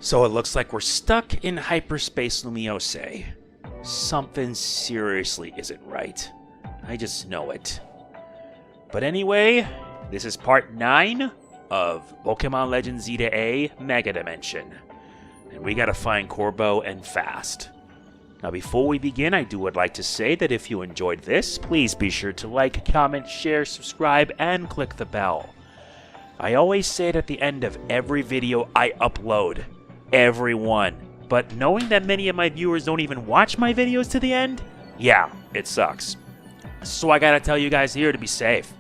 So it looks like we're stuck in Hyperspace Lumiose. Something seriously isn't right. I just know it. But anyway, this is part 9 of Pokémon Legends Z-A Mega Dimension. And we gotta find Corbeau and fast. Now before we begin, I would like to say that if you enjoyed this, please be sure to like, comment, share, subscribe, and click the bell. I always say it at the end of every video I upload. Every one. But knowing that many of my viewers don't even watch my videos to the end, yeah, it sucks. So I gotta tell you guys here to be safe.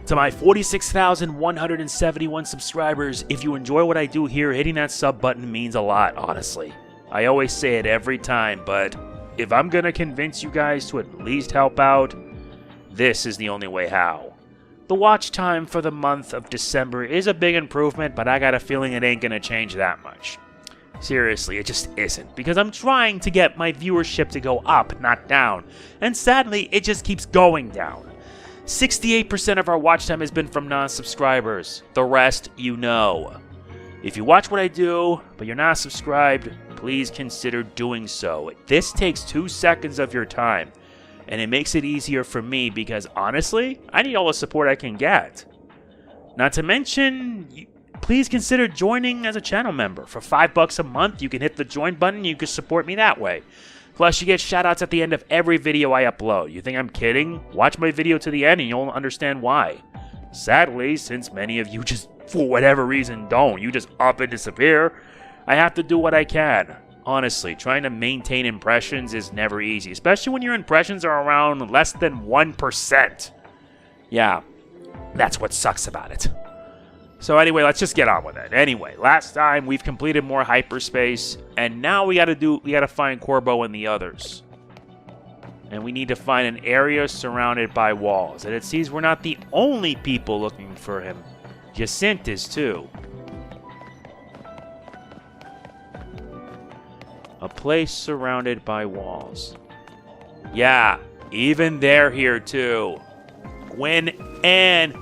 To my 46,171 subscribers, if you enjoy what I do here, hitting that sub button means a lot, honestly. I always say it every time, but if I'm gonna convince you guys to at least help out, this is the only way how. The watch time for the month of December is a big improvement, but I got a feeling it ain't gonna change that much. Seriously, it just isn't, because I'm trying to get my viewership to go up, not down, and sadly, it just keeps going down. 68% of our watch time has been from non-subscribers. The rest, you know. If you watch what I do, but you're not subscribed, please consider doing so. This takes 2 seconds of your time, and it makes it easier for me because, honestly, I need all the support I can get. Not to mention, please consider joining as a channel member. For $5 a month, you can hit the join button and you can support me that way. Plus, you get shoutouts at the end of every video I upload. You think I'm kidding? Watch my video to the end and you'll understand why. Sadly, since many of you just, for whatever reason, don't, you just up and disappear, I have to do what I can. Honestly, trying to maintain impressions is never easy, especially when your impressions are around less than 1%. Yeah, that's what sucks about it. So anyway, let's just get on with it. Anyway, last time we've completed more hyperspace, and now we gotta find Corbeau and the others. And we need to find an area surrounded by walls. And it seems we're not the only people looking for him. Jacint is too. A place surrounded by walls. Yeah, even they're here too. Gwen and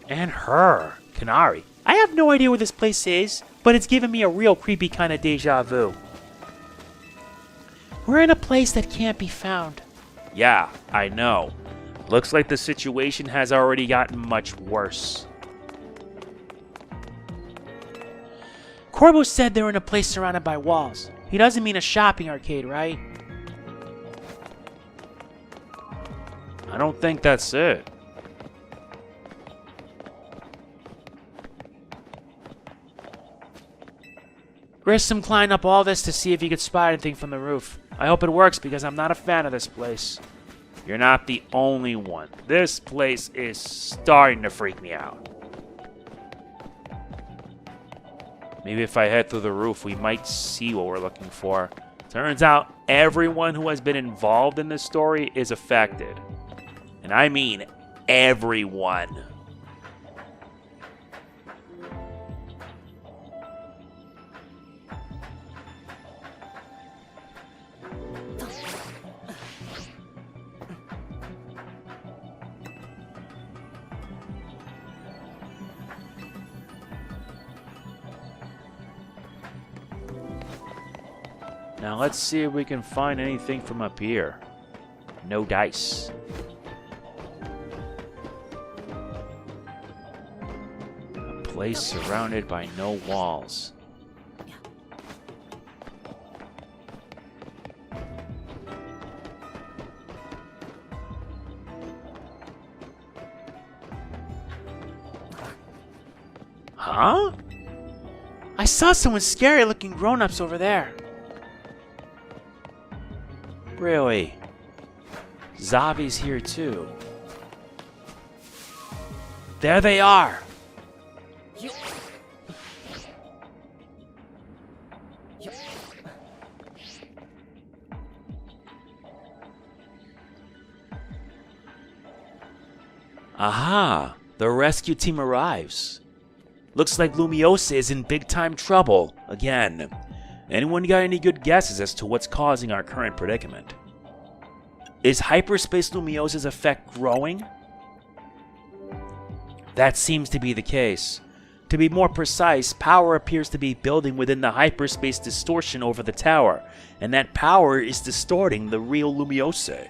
her. Canary. I have no idea where this place is, but it's giving me a real creepy kind of deja vu. We're in a place that can't be found. Yeah, I know. Looks like the situation has already gotten much worse. Corbeau said they're in a place surrounded by walls. He doesn't mean a shopping arcade, right? I don't think that's it. Grissom climbed up all this to see if he could spot anything from the roof. I hope it works because I'm not a fan of this place. You're not the only one. This place is starting to freak me out. Maybe if I head through the roof, we might see what we're looking for. Turns out everyone who has been involved in this story is affected. And I mean everyone. Now let's see if we can find anything from up here. No dice. A place surrounded by no walls. Huh? I saw someone scary looking grown-ups over there. Really? Zavi's here too. There they are! Aha! The rescue team arrives. Looks like Lumiose is in big-time trouble again. Anyone got any good guesses as to what's causing our current predicament? Is Hyperspace Lumiose's effect growing? That seems to be the case. To To be more precise, power appears to be building within the hyperspace distortion over the tower, and that power is distorting the real Lumiose.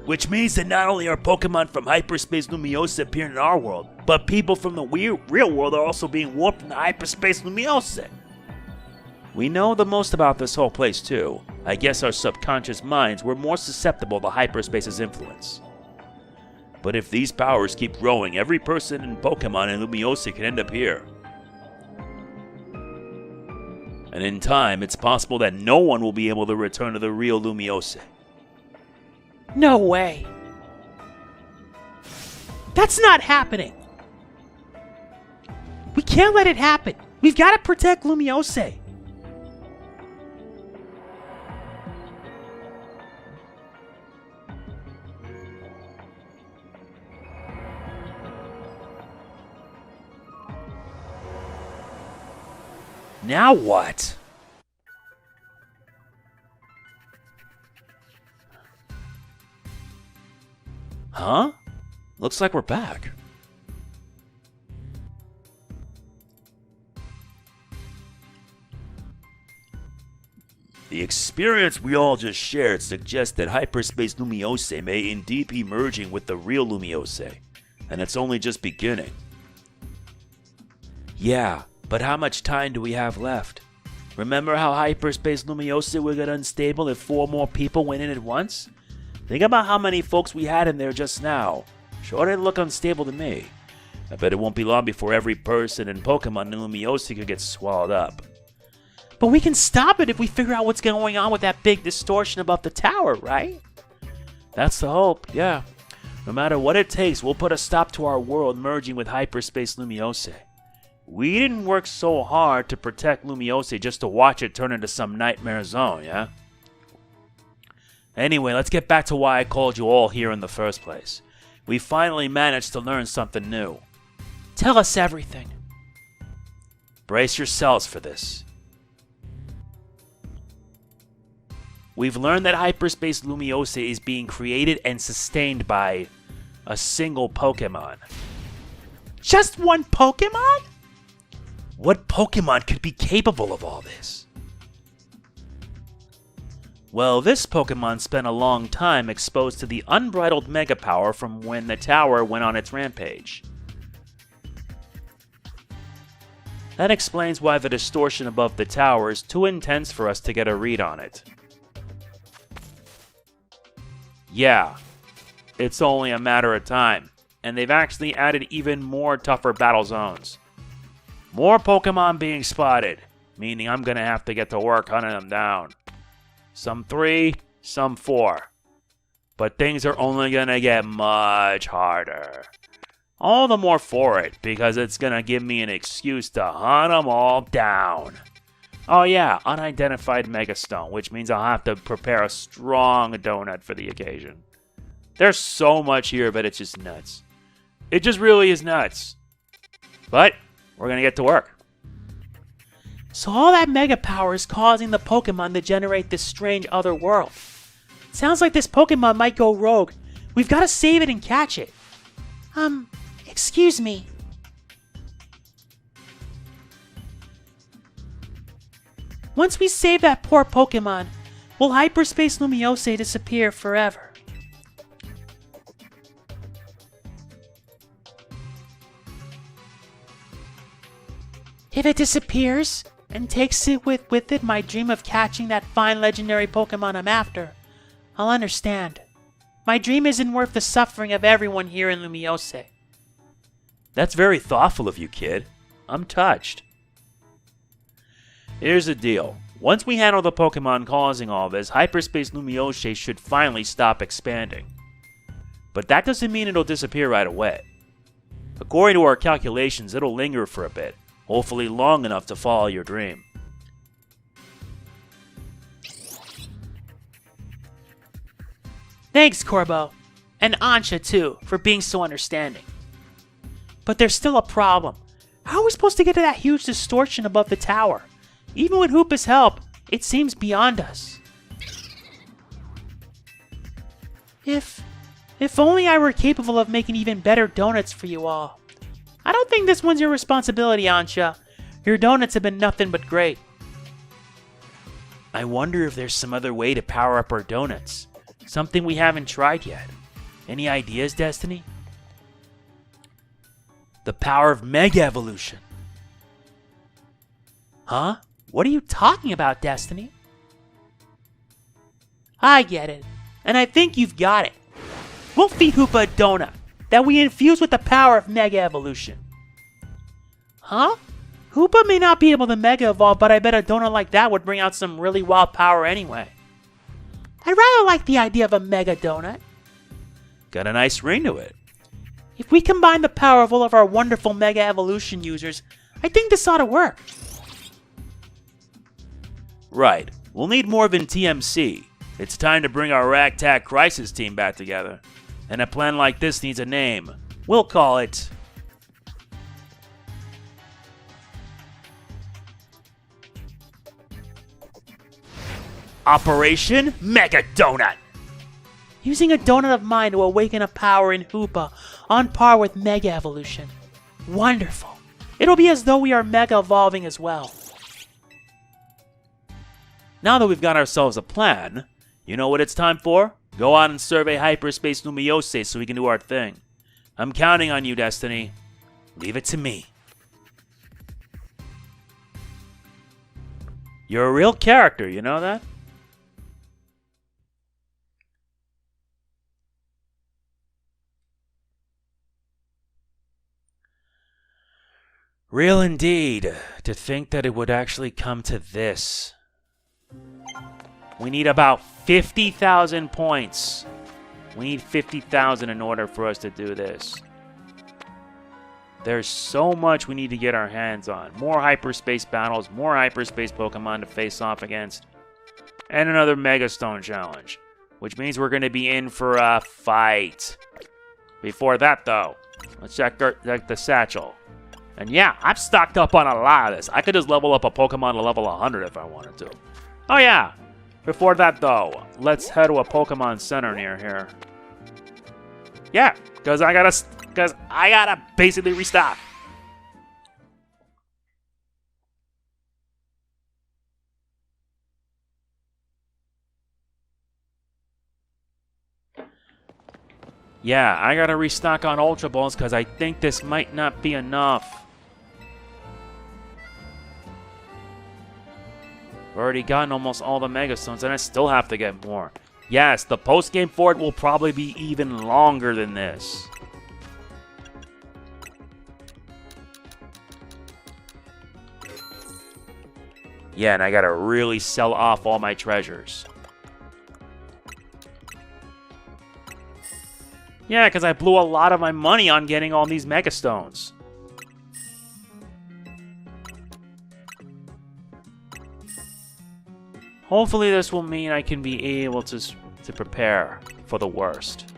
Which means that not only are Pokemon from Hyperspace Lumiose appearing in our world, but people from the real world are also being warped into Hyperspace Lumiose. We know the most about this whole place too. I guess our subconscious minds were more susceptible to Hyperspace's influence. But if these powers keep growing, every person and Pokemon in Lumiose can end up here. And in time, it's possible that no one will be able to return to the real Lumiose. No way. That's not happening. We can't let it happen. We've got to protect Lumiose. Now what? Huh? Looks like we're back. The experience we all just shared suggests that Hyperspace Lumiose may indeed be merging with the real Lumiose, and it's only just beginning. Yeah, but how much time do we have left? Remember how Hyperspace Lumiose would get unstable if 4 more people went in at once? Think about how many folks we had in there just now. Sure didn't look unstable to me. I bet it won't be long before every person and Pokemon in Lumiose could get swallowed up. But we can stop it if we figure out what's going on with that big distortion above the tower, right? That's the hope, yeah. No matter what it takes, we'll put a stop to our world merging with Hyperspace Lumiose. We didn't work so hard to protect Lumiose just to watch it turn into some nightmare zone, yeah? Anyway, let's get back to why I called you all here in the first place. We finally managed to learn something new. Tell us everything. Brace yourselves for this. We've learned that Hyperspace Lumiose is being created and sustained by a single Pokemon. Just one Pokemon? What Pokemon could be capable of all this? Well, this Pokemon spent a long time exposed to the unbridled Mega Power from when the tower went on its rampage. That explains why the distortion above the tower is too intense for us to get a read on it. Yeah, it's only a matter of time, and they've actually added even more tougher battle zones. More Pokemon being spotted, meaning I'm gonna have to get to work hunting them down. Some 3, some 4. But things are only gonna get much harder. All the more for it, because it's gonna give me an excuse to hunt them all down. Oh yeah, unidentified Megastone, which means I'll have to prepare a strong donut for the occasion. There's so much here, but it's just nuts. It just really is nuts. But we're gonna get to work. So all that Mega Power is causing the Pokemon to generate this strange other world. Sounds like this Pokemon might go rogue. We've got to save it and catch it. Excuse me. Once we save that poor Pokemon, will Hyperspace Lumiose disappear forever? If it disappears, and takes it with it my dream of catching that fine legendary Pokemon I'm after, I'll understand. My dream isn't worth the suffering of everyone here in Lumiose. That's very thoughtful of you, kid. I'm touched. Here's the deal. Once we handle the Pokemon causing all this, Hyperspace Lumiose should finally stop expanding. But that doesn't mean it'll disappear right away. According to our calculations, it'll linger for a bit. Hopefully long enough to follow your dream. Thanks, Corbeau. And Ansha, too, for being so understanding. But there's still a problem. How are we supposed to get to that huge distortion above the tower? Even with Hoopa's help, it seems beyond us. If only I were capable of making even better donuts for you all. I don't think this one's your responsibility, Ansha. Your donuts have been nothing but great. I wonder if there's some other way to power up our donuts. Something we haven't tried yet. Any ideas, Destiny? The power of Mega Evolution. Huh? What are you talking about, Destiny? I get it, and I think you've got it. We'll feed Hoopa a donut that we infuse with the power of Mega Evolution. Huh? Hoopa may not be able to Mega Evolve, but I bet a donut like that would bring out some really wild power anyway. I'd rather like the idea of a Mega Donut. Got a nice ring to it. If we combine the power of all of our wonderful Mega Evolution users, I think this ought to work. Right. We'll need more than TMC. It's time to bring our ragtag crisis team back together. And a plan like this needs a name. We'll call it... Operation Mega Donut! Using a donut of mine to awaken a power in Hoopa on par with Mega Evolution. Wonderful. It'll be as though we are Mega Evolving as well. Now that we've got ourselves a plan, you know what it's time for? Go out and survey Hyperspace Lumiose so we can do our thing. I'm counting on you, Destiny. Leave it to me. You're a real character, you know that? Real indeed. To think that it would actually come to this. We need about 50,000 points. We need 50,000 in order for us to do this. There's so much we need to get our hands on. More hyperspace battles, more hyperspace Pokemon to face off against. And another Mega Stone challenge. Which means we're going to be in for a fight. Before that, though, let's check the satchel. And yeah, I'm stocked up on a lot of this. I could just level up a Pokemon to level 100 if I wanted to. Oh yeah. Before that, though, let's head to a Pokemon Center near here. Yeah, because I gotta basically restock. Yeah, I gotta restock on Ultra Balls because I think this might not be enough. I've already gotten almost all the Mega Stones, and I still have to get more. Yes, the post-game for it will probably be even longer than this. Yeah, and I gotta really sell off all my treasures. Yeah, because I blew a lot of my money on getting all these Mega Stones. Hopefully this will mean I can be able to prepare for the worst.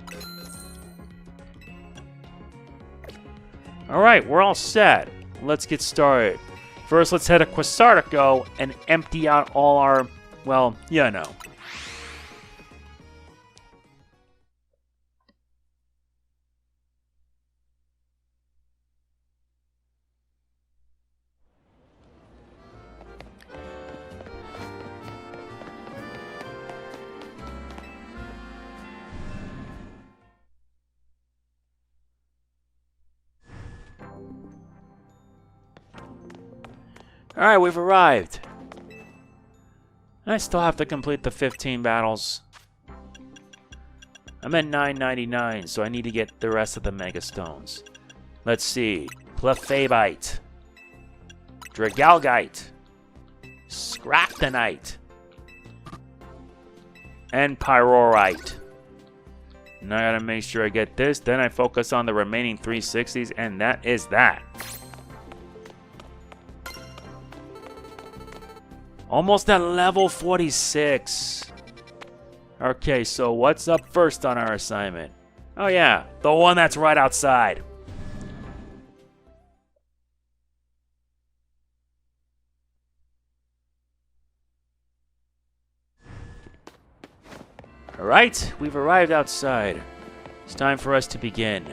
Alright, we're all set. Let's get started. First, let's head to Quasartico and empty out all our, well, you know. Alright, we've arrived. I still have to complete the 15 battles. I'm at 999, so I need to get the rest of the Mega Stones. Let's see. Clefabite. Dragalgite. Scraftonite. And Pyrorite. Now I gotta make sure I get this, then I focus on the remaining 360s, and that is that. Almost at level 46. Okay, so what's up first on our assignment? Oh yeah, the one that's right outside. Alright, we've arrived outside. It's time for us to begin.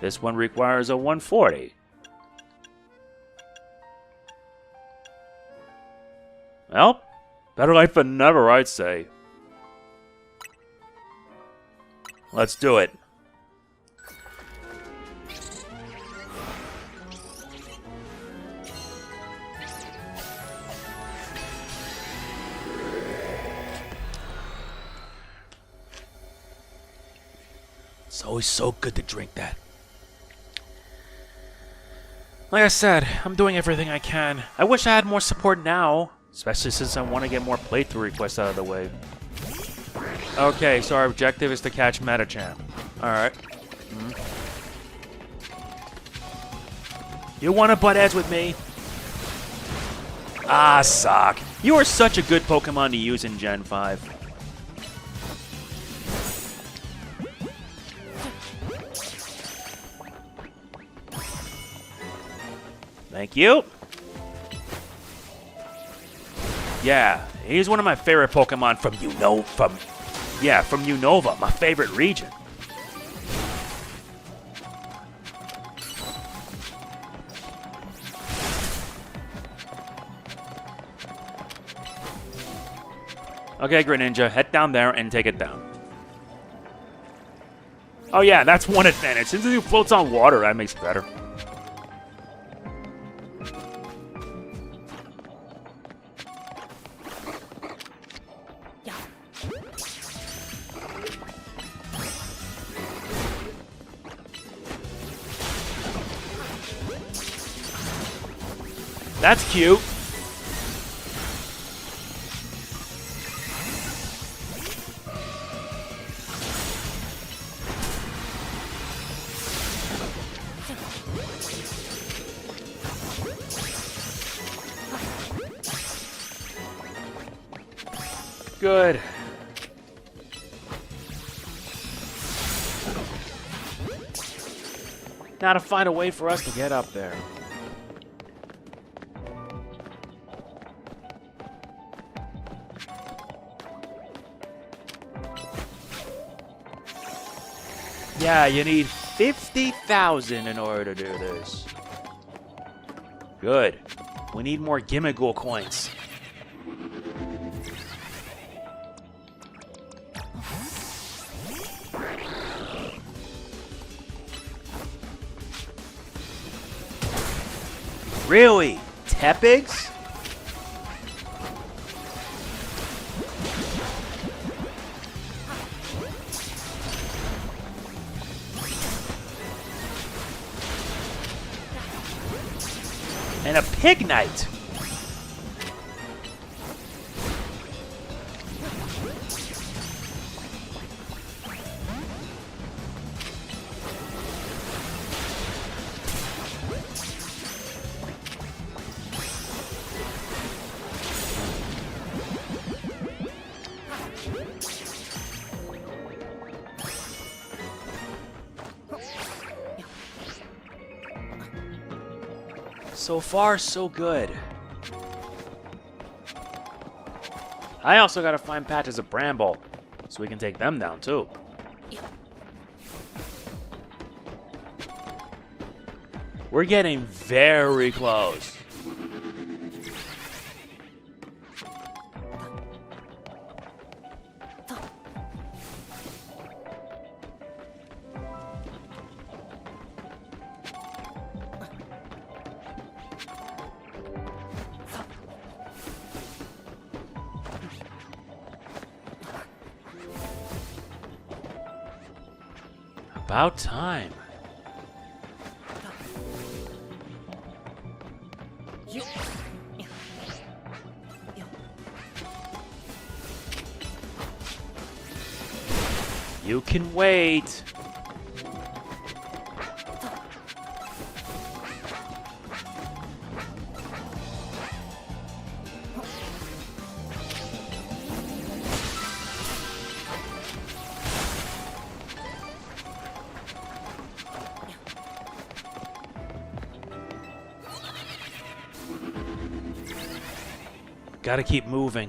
This one requires a 140. Well, better late than never, I'd say. Let's do it. It's always so good to drink that. Like I said, I'm doing everything I can. I wish I had more support now, especially since I want to get more playthrough requests out of the way. Okay, so our objective is to catch Metachamp. Alright. You want to butt heads with me? Ah, suck. You are such a good Pokemon to use in Gen 5. Thank you. Yeah, he's one of my favorite Pokemon from from Unova, my favorite region. Okay, Greninja, head down there and take it down. Oh yeah, that's one advantage. Since it floats on water, that makes it better. That's cute. Good. Now to find a way for us to get up there. Yeah, you need 50,000 in order to do this. Good. We need more Gimmighoul coins. Really? Tepigs? And a Pignite. So far, so good. I also gotta find patches of Bramble, so we can take them down too. We're getting very close. About time. You can wait. Gotta keep moving.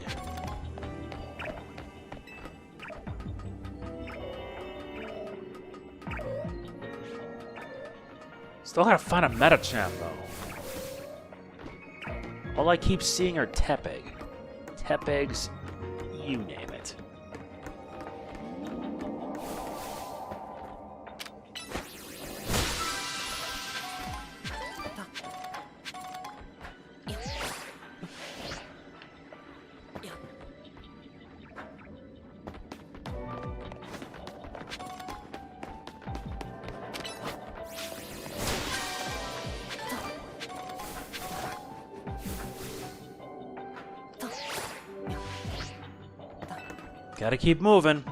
Still gotta find a Metachamp, though. All I keep seeing are Tepig. Tepigs, you name it. Gotta keep moving.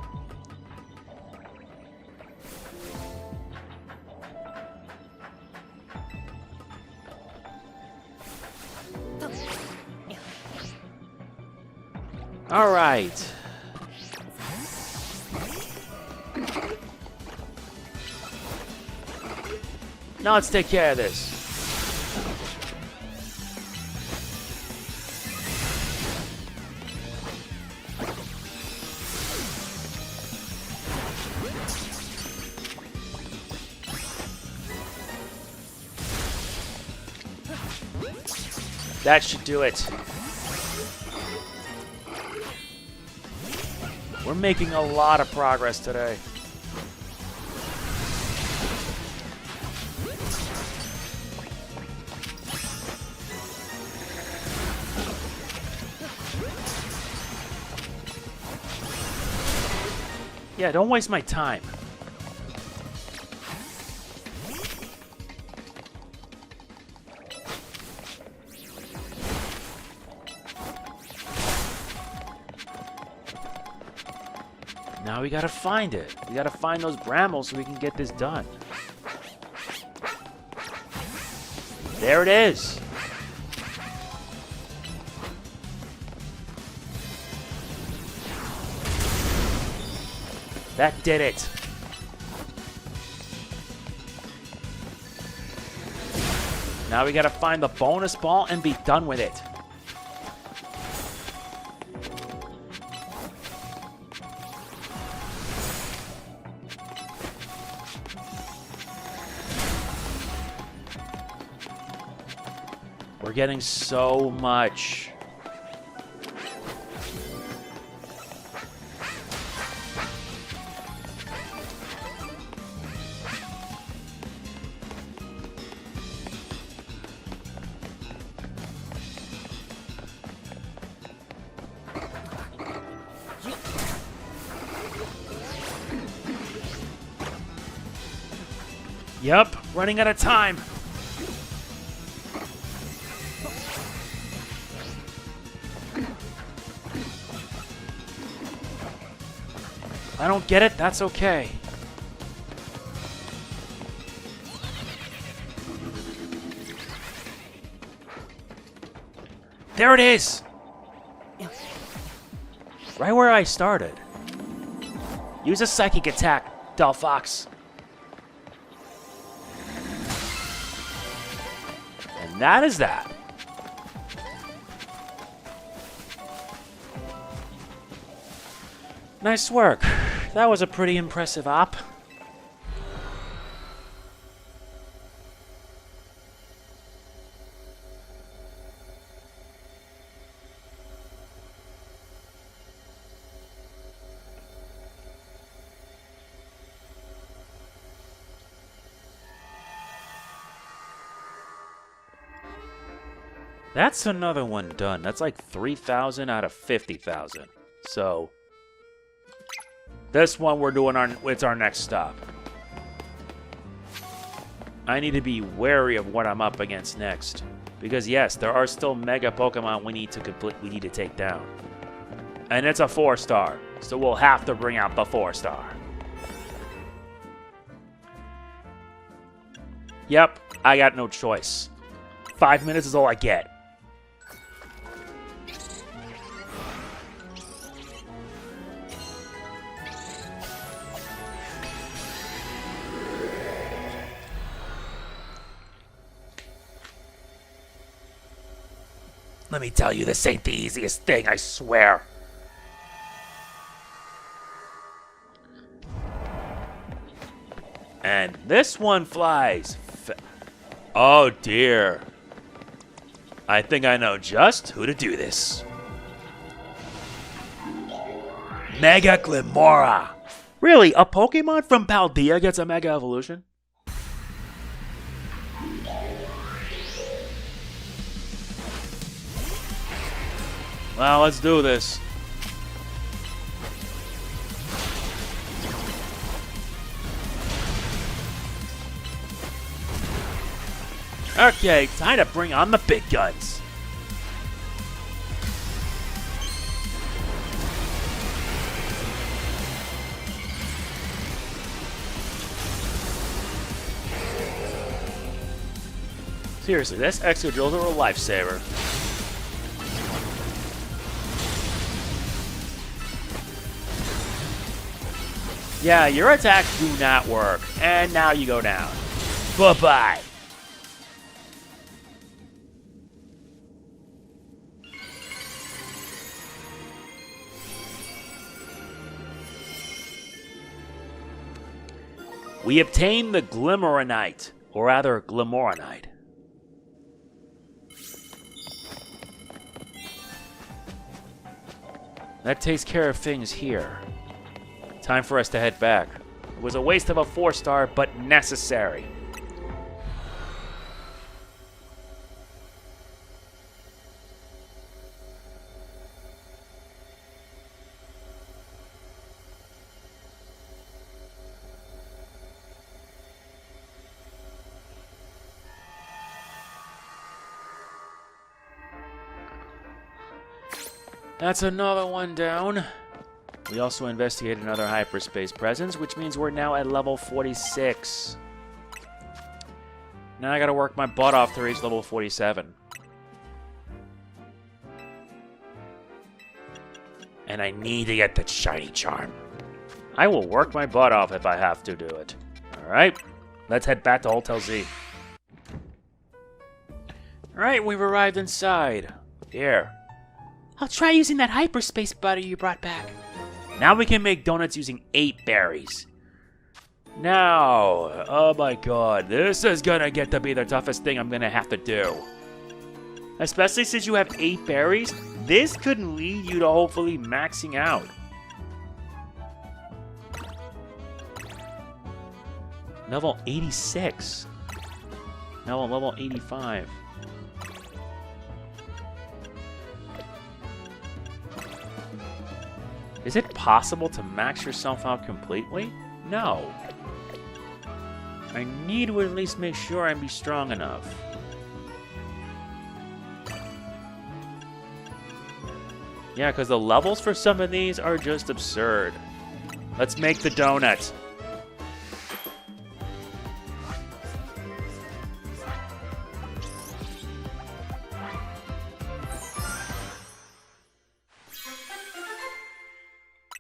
All right. Now let's take care of this. That should do it. We're making a lot of progress today. Yeah, don't waste my time. Now we gotta find it. We gotta find those brambles so we can get this done. There it is. That did it. Now we gotta find the bonus ball and be done with it. We're getting so much. Yep, running out of time. I don't get it, that's okay. There it is! Right where I started. Use a psychic attack, Delphox. And that is that. Nice work. That was a pretty impressive op. That's another one done. That's like 3,000 out of 50,000. So this one we're doing it's our next stop. I need to be wary of what I'm up against next. Because yes, there are still mega Pokemon we need to take down. And it's a 4-star, so we'll have to bring out the 4-star. Yep, I got no choice. 5 minutes is all I get. Let me tell you, this ain't the easiest thing, I swear. And this one flies Oh dear. I think I know just who to do this. Mega Glimora. Really, a Pokemon from Paldea gets a Mega Evolution? Well, let's do this. Okay, time to bring on the big guns. Seriously, this Excadrills are a lifesaver. Yeah, your attacks do not work. And now you go down. Bye-bye. We obtain the Glimmeronite, or rather Glimmeronite. That takes care of things here. Time for us to head back. It was a waste of a 4-star, but necessary. That's another one down. We also investigated another hyperspace presence, which means we're now at level 46. Now I gotta work my butt off to reach level 47. And I need to get the shiny charm. I will work my butt off if I have to do it. Alright, let's head back to Hotel Z. Alright, we've arrived inside. Here. I'll try using that hyperspace butter you brought back. Now we can make donuts using 8 berries. Now, oh my god, this is gonna get to be the toughest thing I'm gonna have to do. Especially since you have 8 berries, this could lead you to hopefully maxing out. Level 86. Now on level 85. Is it possible to max yourself out completely? No. I need to at least make sure I'm strong enough. Yeah, because the levels for some of these are just absurd. Let's make the donut.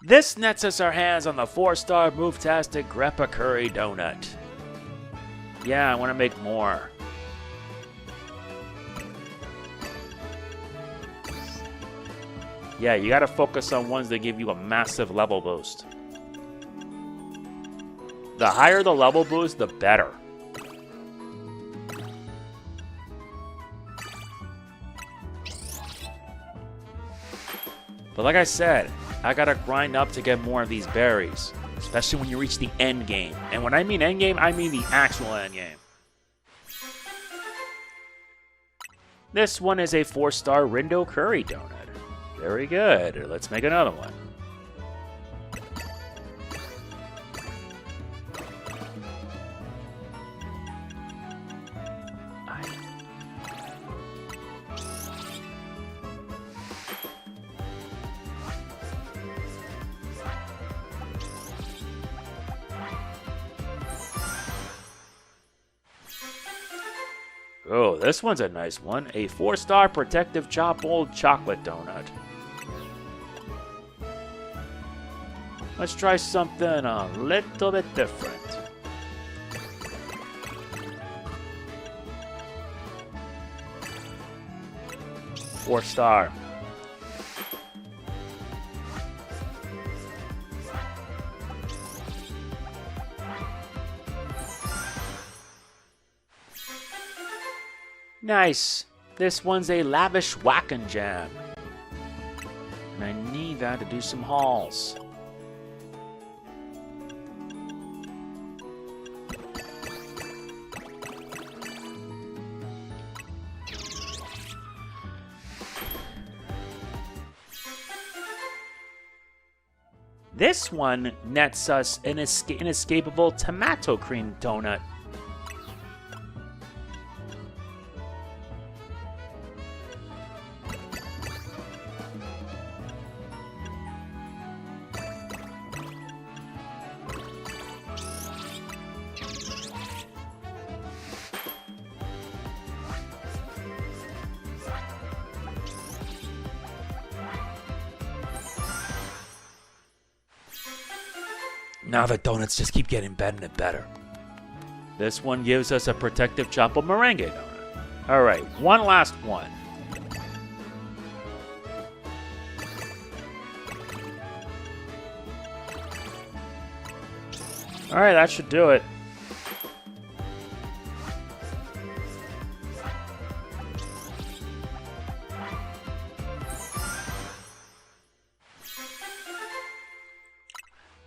This nets us our hands on the 4-star Move-tastic Greppa Curry Donut. Yeah, I want to make more. Yeah, you gotta focus on ones that give you a massive level boost. The higher the level boost, the better. But like I said, I gotta grind up to get more of these berries. Especially when you reach the end game. And when I mean end game, I mean the actual end game. This one is a 4-star Rindo Curry Donut. Very good. Let's make another one. Oh, this one's a nice one. A 4-star Protective Chop-Old Chocolate Donut. Let's try something a little bit different. Four-star. Nice. This one's a lavish whackin' jam. And I need that to do some hauls. This one nets us an inescapable tomato cream donut. Now the donuts just keep getting better and better. This one gives us a protective chocolate meringue donut. Alright, one last one. Alright, that should do it.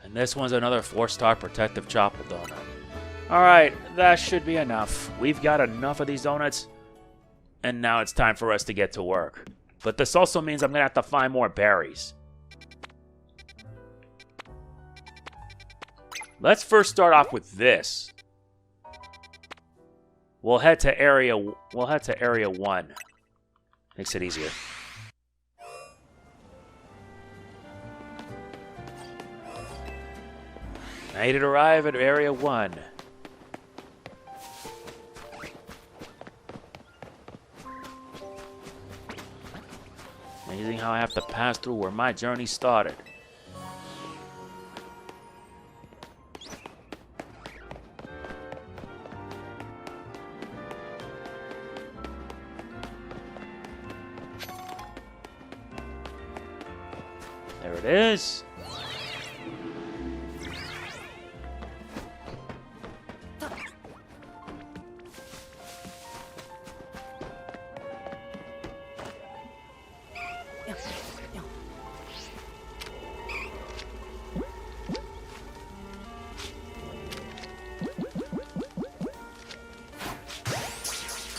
And this one's another 4-star protective chocolate donut. Alright, that should be enough. We've got enough of these donuts. And now it's time for us to get to work. But this also means I'm going to have to find more berries. Let's first start off with this. We'll head to area 1. Makes it easier. I need to arrive at area 1. Amazing how I have to pass through where my journey started. There it is.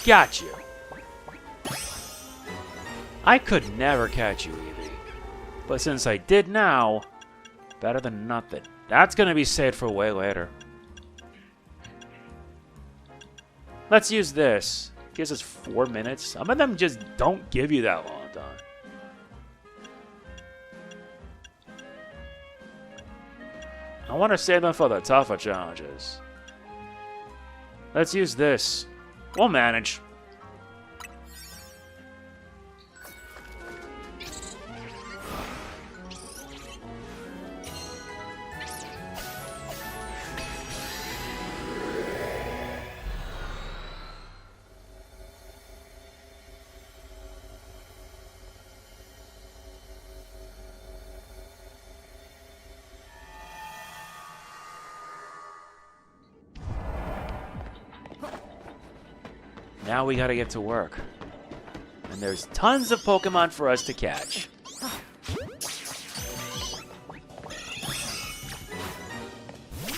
Got you. I could never catch you, Eevee. But since I did now, better than nothing. That's gonna be saved for way later. Let's use this. Gives us 4 minutes. Some of them just don't give you that long time. I want to save them for the tougher challenges. Let's use this. We'll manage. Now we gotta get to work. And there's tons of Pokemon for us to catch.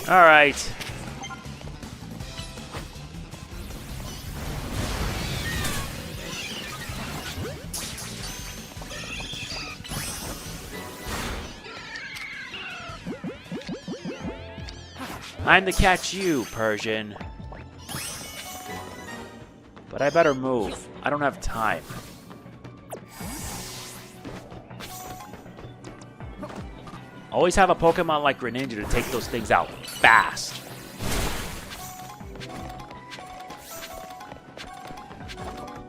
Alright. Time to catch you, Persian. But I better move. I don't have time. Always have a Pokemon like Greninja to take those things out fast.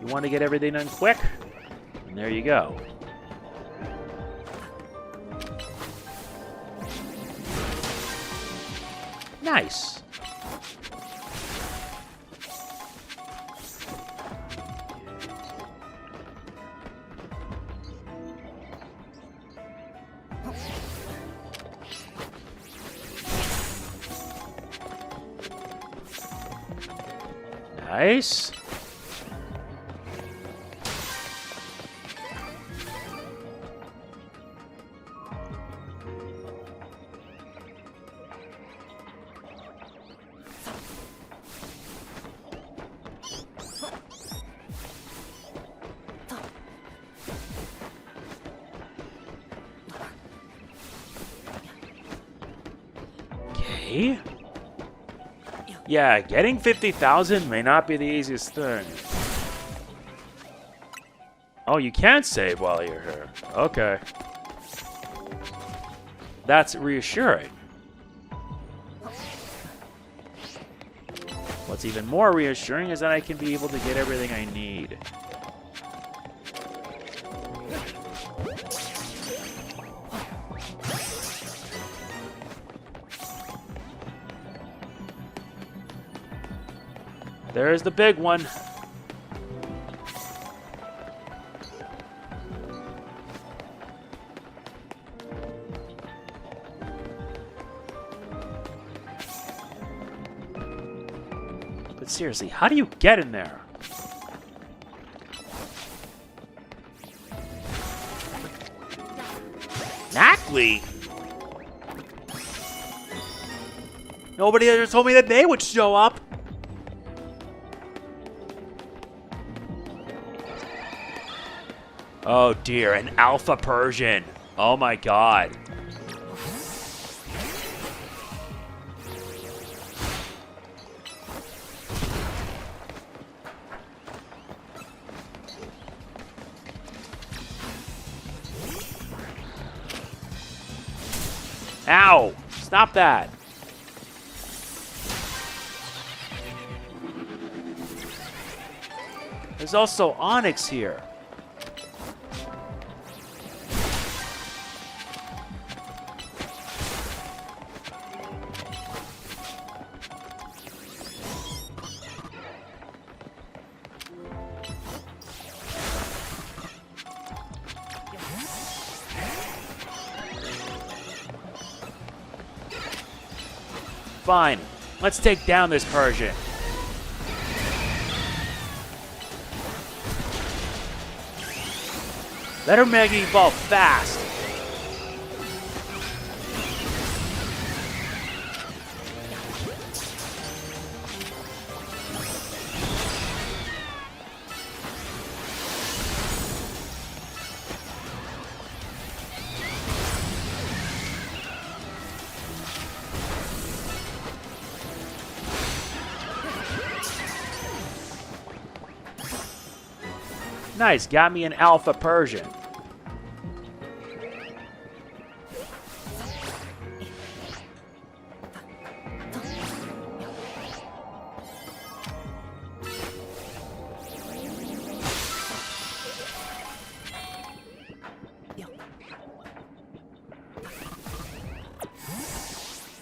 You want to get everything done quick? And there you go. Nice. Nice. Okay. Yeah, getting 50,000 may not be the easiest thing. Oh, you can save while you're here. Okay. That's reassuring. What's even more reassuring is that I can be able to get everything I need. There's the big one. But seriously, how do you get in there? Knackley? Nobody ever told me that they would show up. Oh dear, an alpha Persian. Oh my god. Ow! Stop that! There's also Onyx here. Fine. Let's take down this Persian. Let her Mega Evolve fast. Nice, got me an alpha Persian.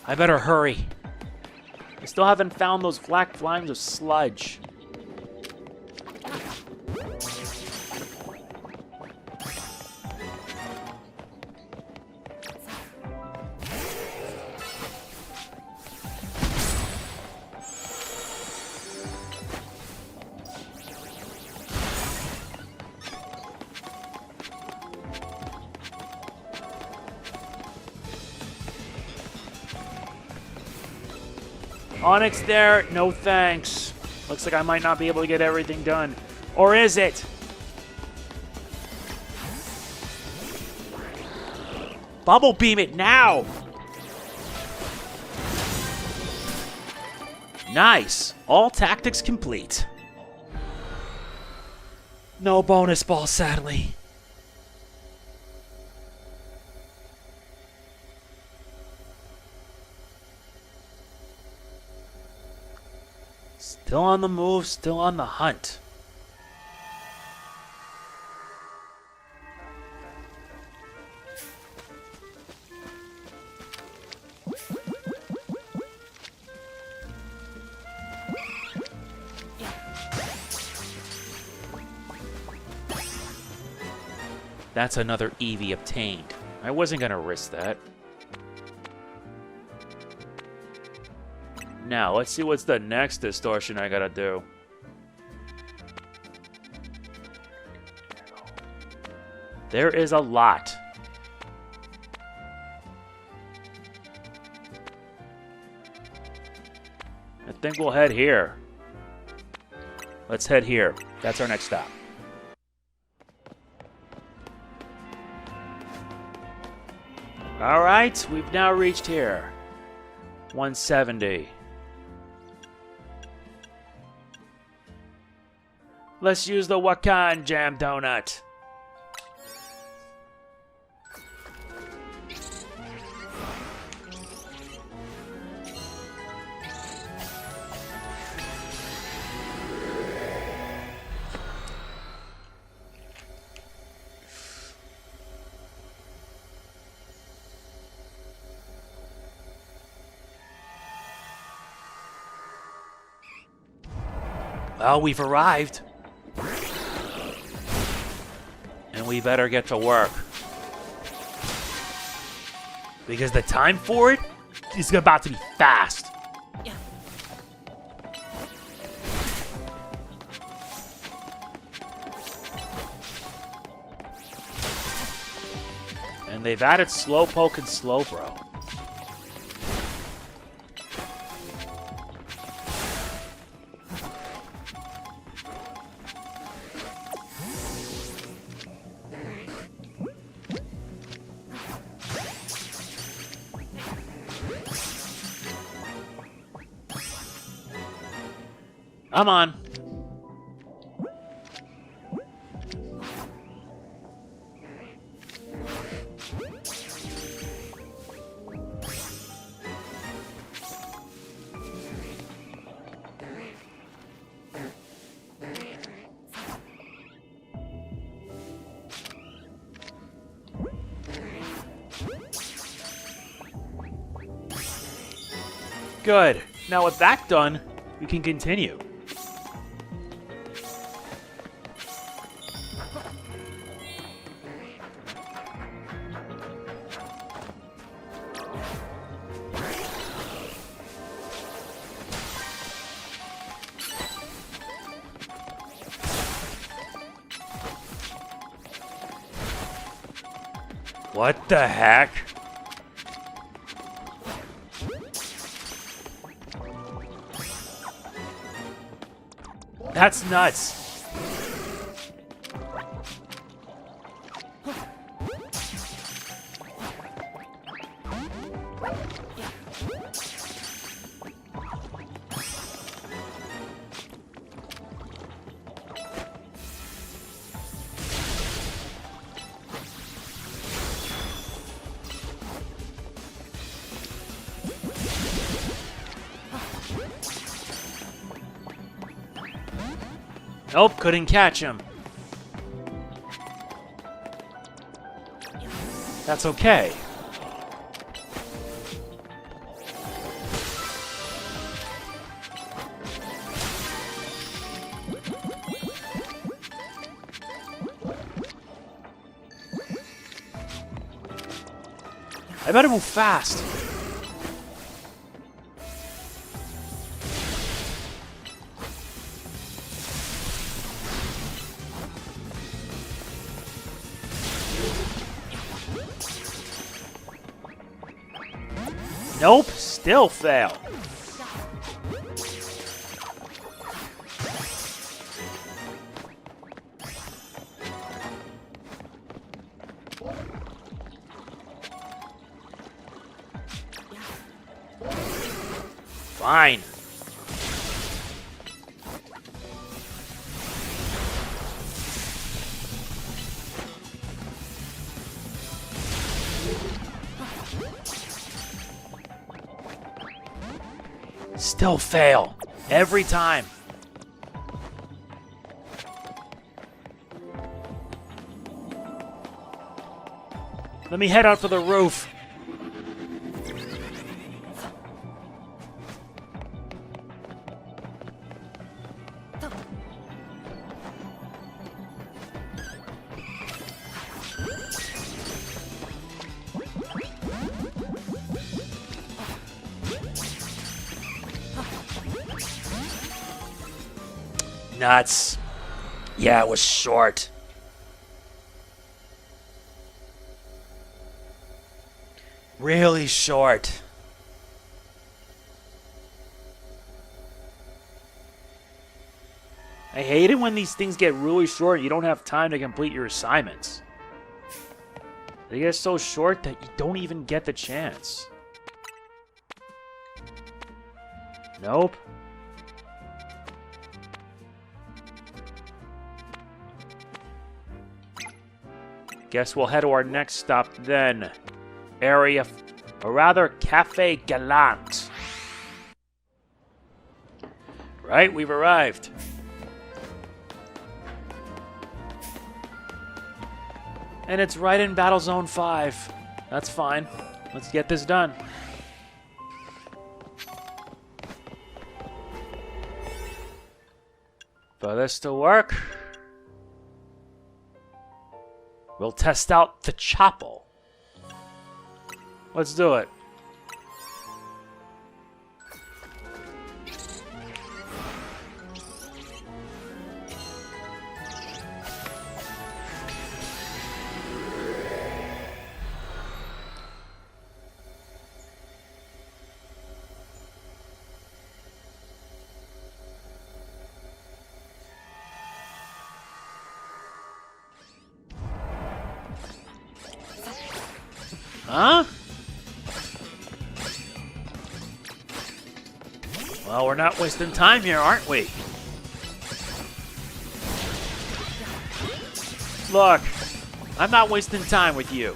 I better hurry. I still haven't found those black flames of sludge. Onyx there, no thanks. Looks like I might not be able to get everything done. Or is it? Bubble beam it now! Nice. All tactics complete. No bonus ball, sadly. Still on the move, still on the hunt. That's another Eevee obtained. I wasn't gonna risk that. Now, let's see what's the next distortion I gotta do. There is a lot. I think we'll head here. Let's head here. That's our next stop. Alright, we've now reached here. 170. Let's use the Wakan Jam Donut. Well, we've arrived. And we better get to work. Because the time for it is about to be fast. And they've added Slowpoke and Slowbro. Come on. Good. Now with that done, we can continue. What the heck? That's nuts. Nope, couldn't catch him. That's okay. I better move fast. Nope, still fail. Fine. Still fail. Every time. Let me head out for the roof. Nuts. Yeah, it was short. Really short. I hate it when these things get really short and you don't have time to complete your assignments. They get so short that you don't even get the chance. Nope. Guess we'll head to our next stop then. Or rather, Cafe Galant. Right, we've arrived. And it's right in Battle Zone 5. That's fine. Let's get this done. For this to work, we'll test out the chapel. Let's do it. Huh? Well, we're not wasting time here, aren't we? Look, I'm not wasting time with you.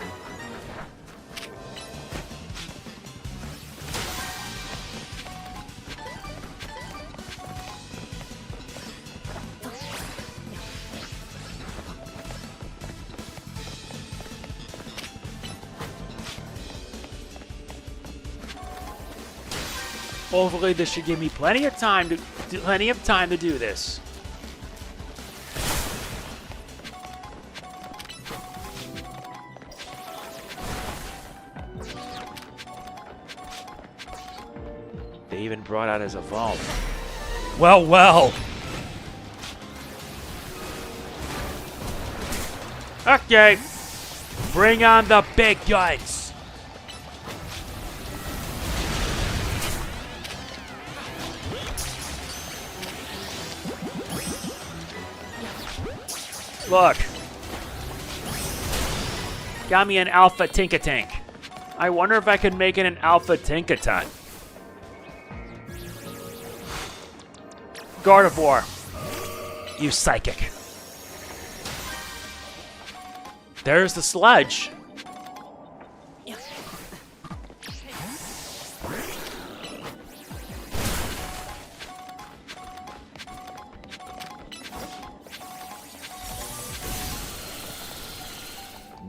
Hopefully this should give me plenty of time to do this. They even brought out his evolve. Well, well. Okay. Bring on the big guns. Look. Got me an Alpha Tinkatank. I wonder if I can make it an Alpha Tinkaton. Gardevoir. You psychic. There's the sledge.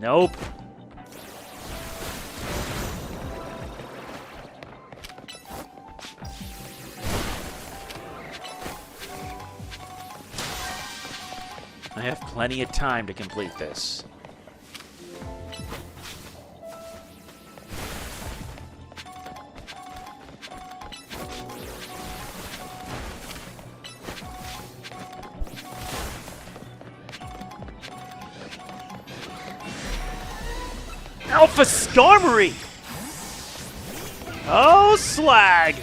Nope. I have plenty of time to complete this. Alpha Skarmory! Oh, slag!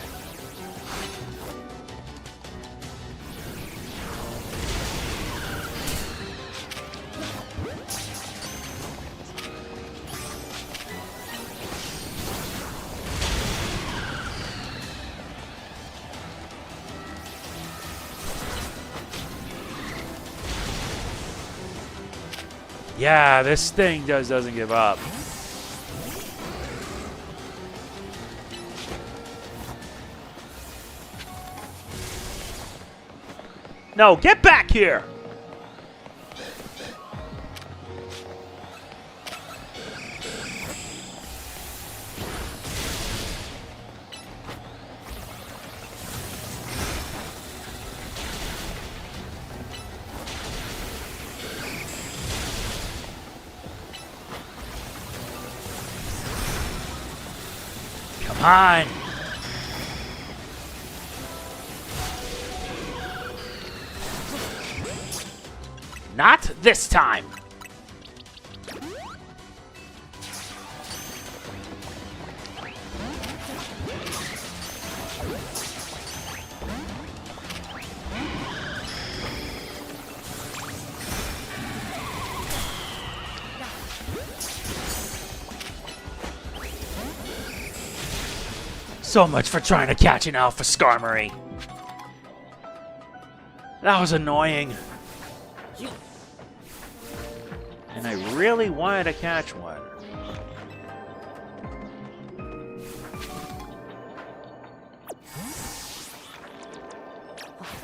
Yeah, this thing just doesn't give up. No, get back here! Come on! Not this time! So much for trying to catch an alpha Skarmory. That was annoying. And I really wanted to catch one.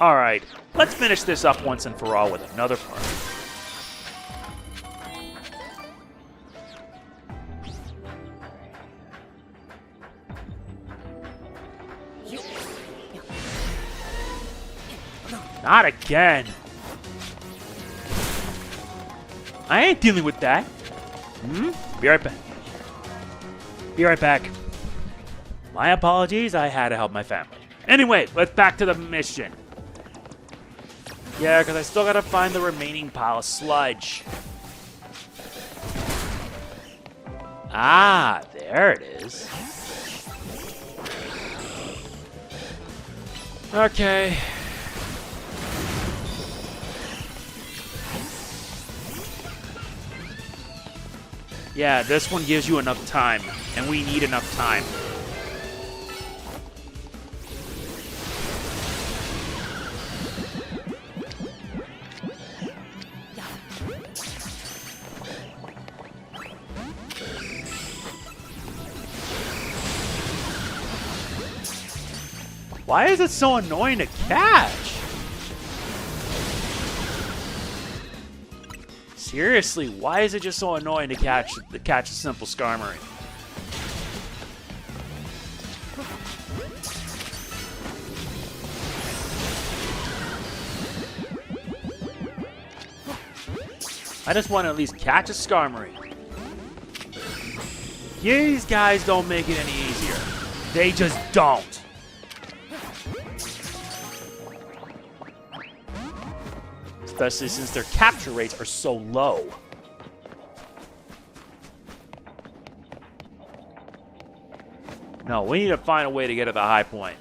Alright, let's finish this up once and for all with another part. Not again. I ain't dealing with that. Be right back. Be right back. My apologies, I had to help my family. Anyway, let's back to the mission. Yeah, because I still gotta find the remaining pile of sludge. Ah, there it is. Okay. Yeah, this one gives you enough time, and we need enough time. Why is it so annoying to catch? Seriously, why is it just so annoying to catch a simple Skarmory? I just want to at least catch a Skarmory. These guys don't make it any easier. They just don't. Especially since their capture rates are so low. No, we need to find a way to get to the high point.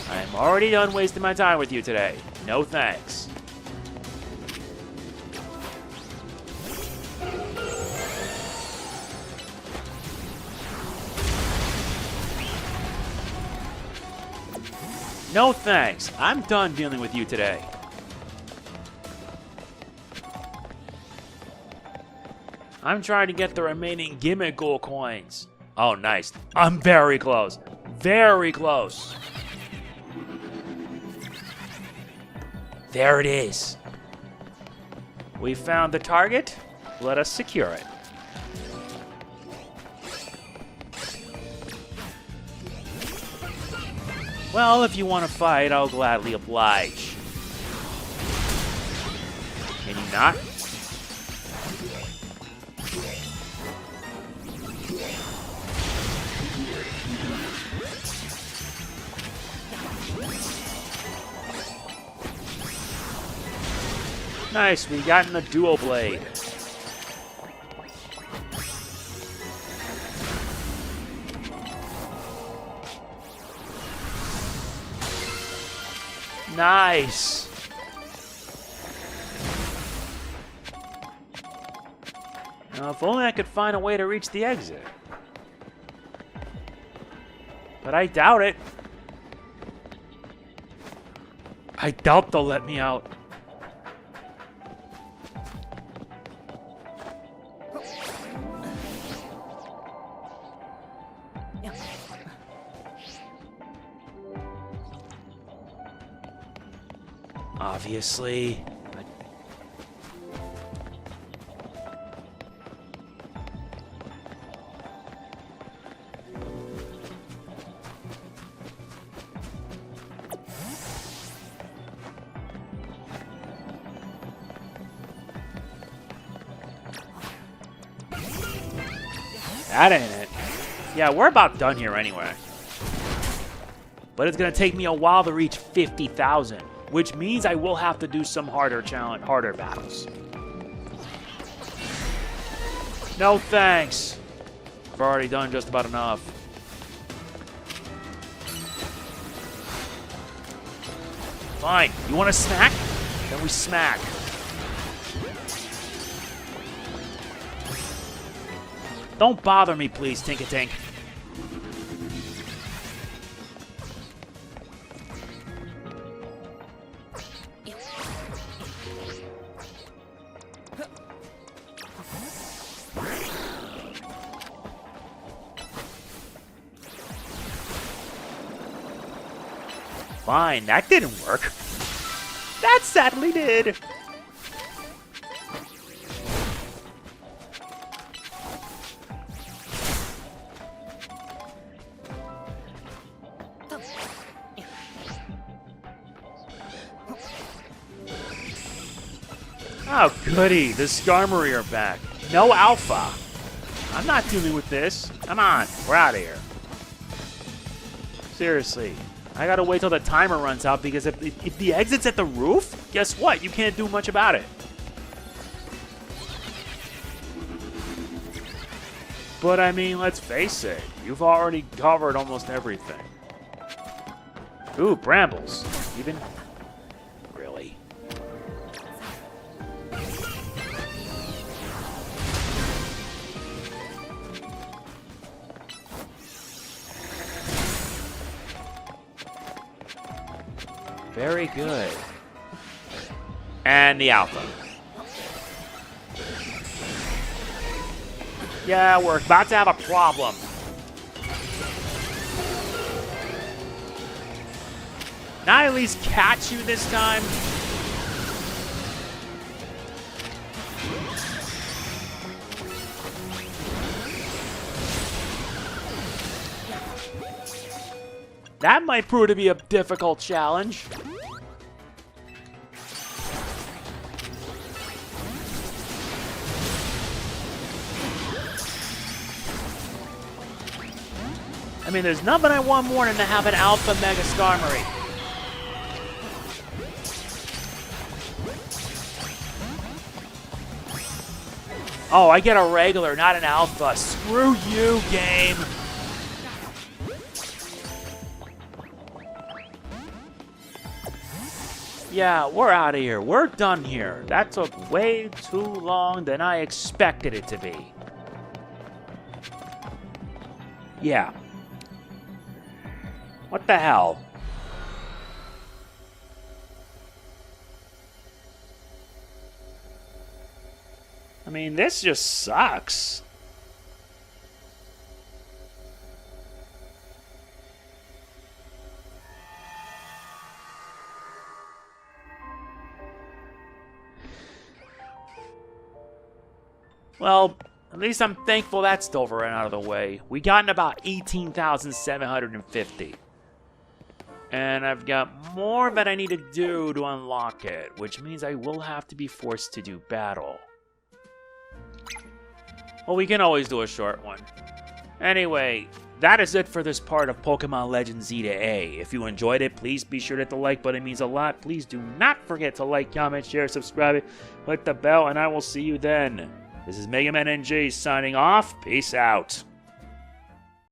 I am already done wasting my time with you today. No thanks. No thanks. I'm done dealing with you today. I'm trying to get the remaining gimmick gold coins. Oh, nice. I'm very close. Very close. There it is. We found the target. Let us secure it. Well, if you want to fight, I'll gladly oblige. Can you not? Nice, we got in the dual blade. Nice. Now, if only I could find a way to reach the exit. But I doubt it. I doubt they'll let me out. Obviously. That ain't it. Yeah, we're about done here anyway. But it's gonna take me a while to reach 50,000. Which means I will have to do some harder battles. No thanks. I've already done just about enough. Fine. You want a snack? Then we smack. Don't bother me, please, Tink-a-Tink. Fine, that didn't work. That sadly did. Oh, goody. The Skarmory are back. No Alpha. I'm not dealing with this. Come on. We're out of here. Seriously. I gotta wait till the timer runs out because if the exit's at the roof, guess what? You can't do much about it. But I mean, let's face it. You've already covered almost everything. Ooh, brambles. Even... Really? Very good. And the Alpha. Yeah, we're about to have a problem. Not at least catch you this time. That might prove to be a difficult challenge. I mean, there's nothing I want more than to have an Alpha Mega Skarmory. Oh, I get a regular, not an Alpha. Screw you, game. Yeah, we're out of here. We're done here. That took way too long than I expected it to be. Yeah. What the hell? I mean, this just sucks. Well, at least I'm thankful that's over and out of the way. We got in about 18,750. And I've got more that I need to do to unlock it, which means I will have to be forced to do battle. Well, we can always do a short one. Anyway, that is it for this part of Pokemon Legends Z to A. If you enjoyed it, please be sure to hit the like button. It means a lot. Please do not forget to like, comment, share, subscribe, click the bell, and I will see you then. This is MegamanNG signing off. Peace out.